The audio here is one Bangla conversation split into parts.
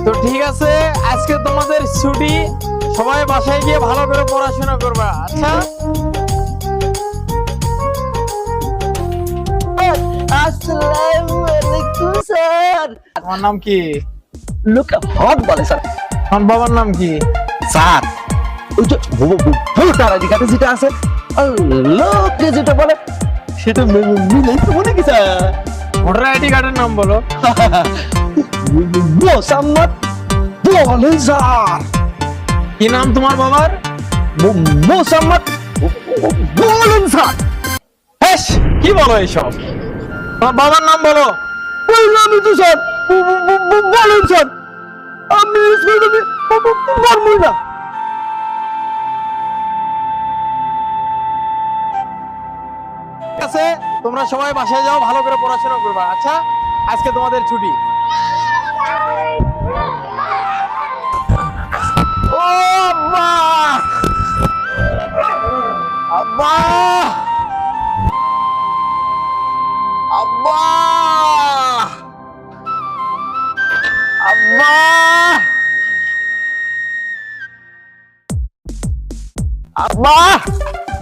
তো ঠিক আছে, আজকে তোমাদের ছুটি, সবাই বাসায় গিয়ে ভালো করে পড়াশোনা করবা। আচ্ছা, আসসালামু আলাইকুম স্যার। তোমার নাম কি? লোক হট বলে স্যার। তোমার বাবার নাম কি? স্যার ওই যে ভোটার আইডি কার্ডে যেটা আছে লোকে যেটা বলে সেটা মিলেই তো মনে কি স্যার? ভোটার আইডি কার্ডের নাম বলো। মোসাম্মদ বলেন স্যার। কি নাম তোমার বাবার? মোসাম্মদ বলেন স্যার। হেস, কি বলো এইসব? তোমার বাবার নাম বলো। বললামই তো স্যার, বলেন স্যার। আমি স্কুলে পারবই না। ঠিক আছে, তোমরা সবাই বাসায় যাও, ভালো করে পড়াশোনা করবা। আচ্ছা, আজকে তোমাদের ছুটি। ও আব্বা, আব্বা, আব্বা, আব্বা, আব্বা।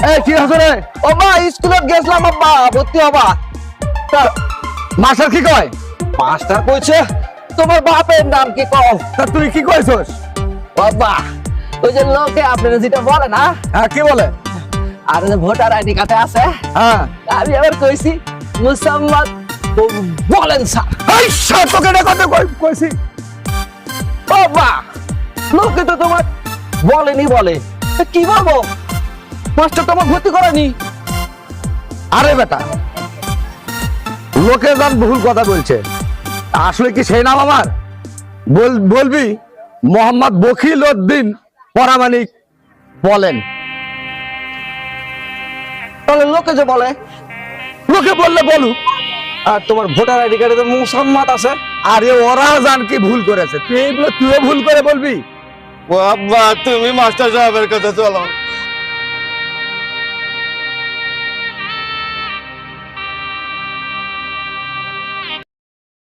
এই কি হচ্ছে রে? আব্বা স্কুলে গেছিলাম আব্বা, ভর্তি হবা। তা মাস্টার কি কয়? মাস্টার কইছে তোমার বাপের নাম কি কও? তা তুই কি কইছস? বাবা ওই যে লোকে আপনারা যেটা বলে না, হ্যাঁ কি বলে? আর যে ভোটার আইডি কার্ডে আছে, হ্যাঁ আমি আবার কইছি মুসাম্মদ বলেন স্যার। এই স্যার তোকে এটা কথা কইছি বাবা, লোকে তো তোমার বলেনি বলে, তা কি বলবো? মাস্টার তোমার ভর্তি করেনি। আরে বেটা, লোকে যান ভুল কথা বলছে, আসলে কি সেই নাম আমার? বলবি মোহাম্মদ বখিল উদ্দিন পরামানিক বলেন। তাহলে লোকে যে বলে, লোকে বললে বলুক। আর তোমার ভোটার আইডি কার্ডে তো মোহাম্মদ আছে। আরে ওরা জান কি ভুল করেছে, তুইও ভুল করে বলবি? ও আব্বা, তুমি মাস্টার সাহেবের কাছে চলো।